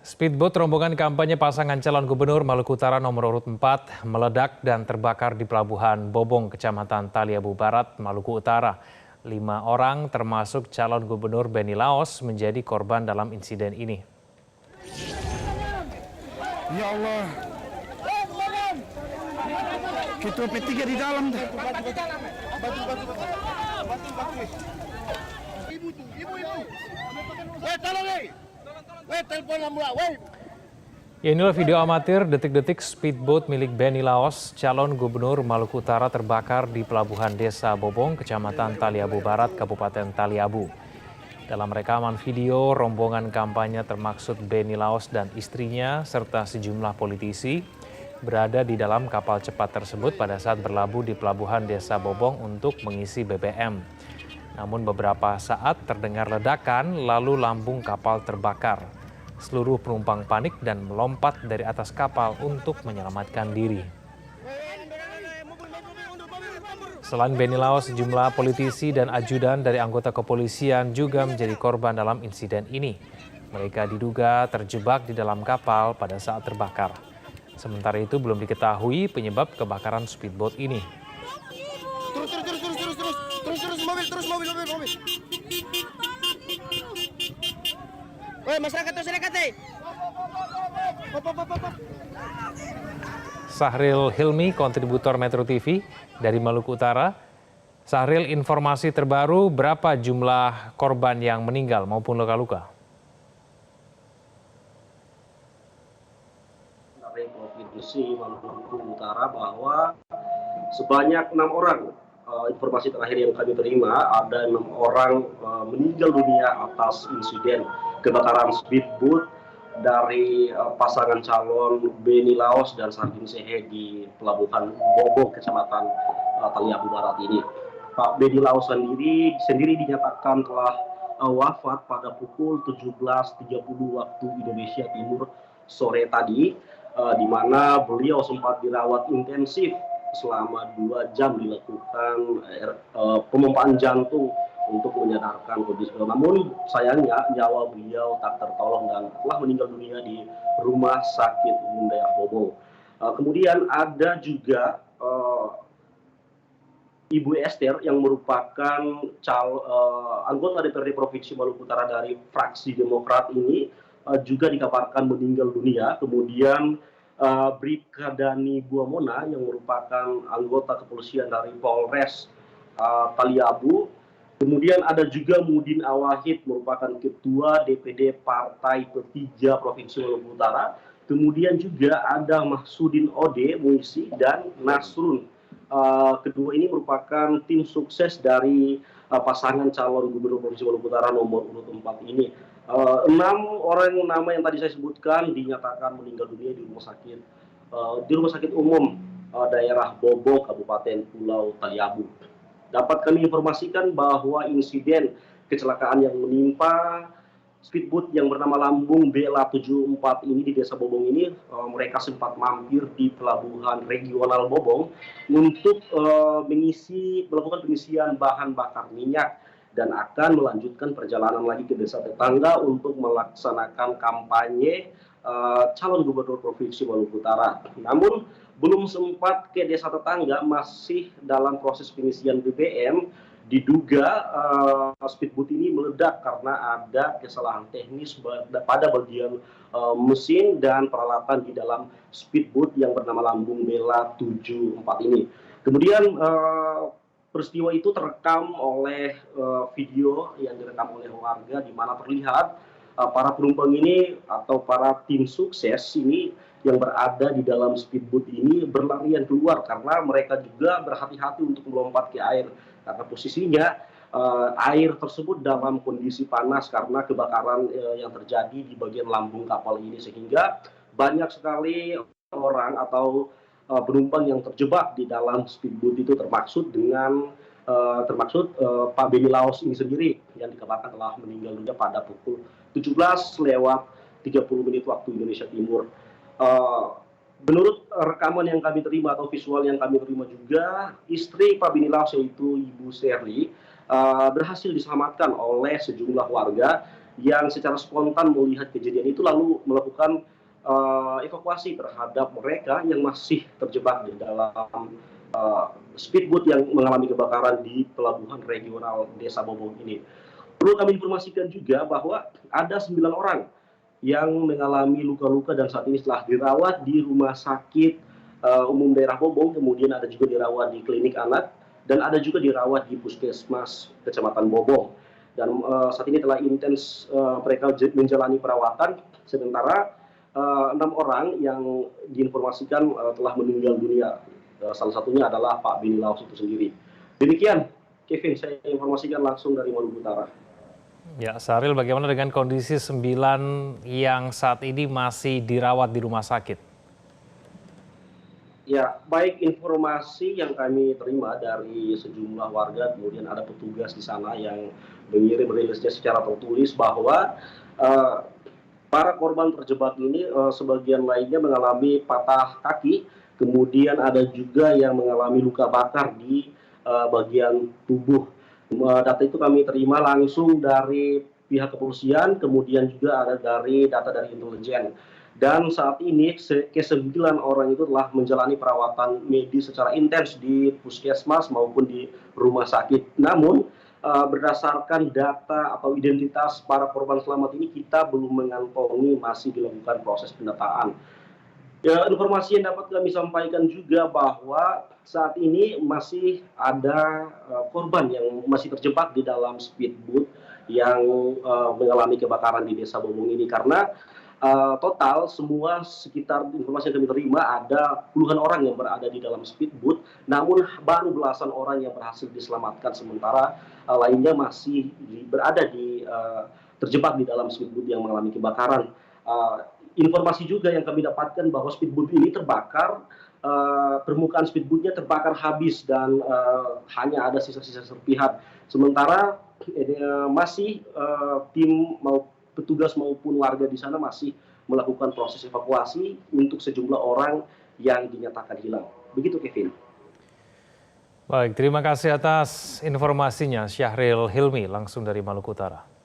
Speedboat rombongan kampanye pasangan calon gubernur Maluku Utara nomor urut 4 meledak dan terbakar di Pelabuhan Bobong, Kecamatan Taliabu Barat, Maluku Utara. 5 orang termasuk calon gubernur Benny Laos menjadi korban dalam insiden ini. Ya Allah, ketua P3 di dalam. Ya, inilah video amatir detik-detik speedboat milik Benny Laos, calon gubernur Maluku Utara terbakar di Pelabuhan Desa Bobong, Kecamatan Taliabu Barat, Kabupaten Taliabu. Dalam rekaman video, rombongan kampanye termaksud Benny Laos dan istrinya serta sejumlah politisi berada di dalam kapal cepat tersebut pada saat berlabuh di Pelabuhan Desa Bobong untuk mengisi BBM. Namun beberapa saat terdengar ledakan lalu lambung kapal terbakar. Seluruh penumpang panik dan melompat dari atas kapal untuk menyelamatkan diri. Selain Benny Laos, sejumlah politisi dan ajudan dari anggota kepolisian juga menjadi korban dalam insiden ini. Mereka diduga terjebak di dalam kapal pada saat terbakar. Sementara itu belum diketahui penyebab kebakaran speedboat ini. Terus mobil. Woi, masyarakat terus dekat. Sahril Hilmi, kontributor Metro TV dari Maluku Utara. Sahril, informasi terbaru berapa jumlah korban yang meninggal maupun luka-luka? Dari Provinsi Maluku Utara bahwa sebanyak 6 orang. Informasi terakhir yang kami terima ada 6 orang meninggal dunia atas insiden kebakaran speedboat dari pasangan calon Benny Laos dan Sardin Sehe di Pelabuhan Bobong, Kecamatan Taliabu Barat ini. Pak Benny Laos sendiri dinyatakan telah wafat pada pukul 17.30 waktu Indonesia Timur sore tadi, di mana beliau sempat dirawat intensif selama 2 jam dilakukan pemompaan jantung untuk menyadarkan kondisi. Namun sayangnya nyawa beliau tak tertolong dan telah meninggal dunia di Rumah Sakit Umum Daerah Bobong. Kemudian ada juga Ibu Esther yang merupakan anggota DPRD Provinsi Maluku Utara dari fraksi Demokrat ini juga dikabarkan meninggal dunia. Kemudian Bribka Dani Buamona yang merupakan anggota kepolisian dari Polres Taliabu. Kemudian ada juga Mudin Awahid merupakan ketua DPD Partai P3 Provinsi Maluku Utara. Kemudian juga ada Mahsudin Ode, Muisi, dan Nasrun. Kedua ini merupakan tim sukses dari pasangan calon gubernur Provinsi Maluku Utara nomor urut 4 ini. 6 orang nama yang tadi saya sebutkan dinyatakan meninggal dunia di rumah sakit umum daerah Bobong, Kabupaten Pulau Taliabu. Dapat kami informasikan bahwa insiden kecelakaan yang menimpa speedboat yang bernama Lambung Bela 74 ini di Desa Bobong ini, mereka sempat mampir di Pelabuhan Regional Bobong untuk melakukan pengisian bahan bakar minyak dan akan melanjutkan perjalanan lagi ke desa tetangga untuk melaksanakan kampanye calon gubernur Provinsi Maluku Utara. Namun belum sempat ke desa tetangga, masih dalam proses pengisian BBM, diduga speedboat ini meledak karena ada kesalahan teknis pada bagian mesin dan peralatan di dalam speedboat yang bernama Lambung Bela 74 ini. Kemudian peristiwa itu terekam oleh video yang direkam oleh warga, di mana terlihat para penumpang ini atau para tim sukses ini yang berada di dalam speedboat ini berlarian keluar karena mereka juga berhati-hati untuk melompat ke air karena posisinya air tersebut dalam kondisi panas karena kebakaran yang terjadi di bagian lambung kapal ini, sehingga banyak sekali orang atau penumpang yang terjebak di dalam speedboat itu termaksud Pak Benny Laos ini sendiri yang dikabarkan telah meninggal dunia pada pukul 17:30 waktu Indonesia Timur. Menurut rekaman yang kami terima atau visual yang kami terima juga, istri Pak Benny Laos yaitu Ibu Sherly berhasil diselamatkan oleh sejumlah warga yang secara spontan melihat kejadian itu lalu melakukan evakuasi terhadap mereka yang masih terjebak di dalam speedboat yang mengalami kebakaran di pelabuhan regional Desa Bobong ini. Perlu kami informasikan juga bahwa ada 9 orang yang mengalami luka-luka dan saat ini telah dirawat di Rumah Sakit Umum Daerah Bobong, kemudian ada juga dirawat di klinik anak, dan ada juga dirawat di Puskesmas Kecamatan Bobong. Dan saat ini telah intens mereka menjalani perawatan, sementara 6 orang yang diinformasikan telah meninggal dunia. Salah satunya adalah Pak Beni Laos itu sendiri. Demikian, Kevin, saya informasikan langsung dari Maluku Utara. Ya, Syahril, bagaimana dengan kondisi 9 yang saat ini masih dirawat di rumah sakit? Ya, baik informasi yang kami terima dari sejumlah warga, kemudian ada petugas di sana yang mengirim rilisnya secara tertulis bahwa para korban terjebak ini sebagian lainnya mengalami patah kaki, kemudian ada juga yang mengalami luka bakar di bagian tubuh. Data itu kami terima langsung dari pihak kepolisian, kemudian juga ada dari data dari intelijen. Dan saat ini ke-9 orang itu telah menjalani perawatan medis secara intens di puskesmas maupun di rumah sakit. Namun berdasarkan data atau identitas para korban selamat ini kita belum mengantongi, masih dilakukan proses pendataan. Ya, informasi yang dapat kami sampaikan juga bahwa saat ini masih ada korban yang masih terjebak di dalam speedboat yang mengalami kebakaran di Desa Bobong ini, karena total semua sekitar informasi yang kami terima ada puluhan orang yang berada di dalam speedboat, namun baru belasan orang yang berhasil diselamatkan, sementara lainnya masih berada di terjebak di dalam speedboat yang mengalami kebakaran. Informasi juga yang kami dapatkan bahwa speedboat ini terbakar, permukaan speedboatnya terbakar habis dan hanya ada sisa-sisa serpihan. Sementara masih tim petugas maupun warga di sana masih melakukan proses evakuasi untuk sejumlah orang yang dinyatakan hilang. Begitu, Kevin. Baik, terima kasih atas informasinya Syahril Hilmi langsung dari Maluku Utara.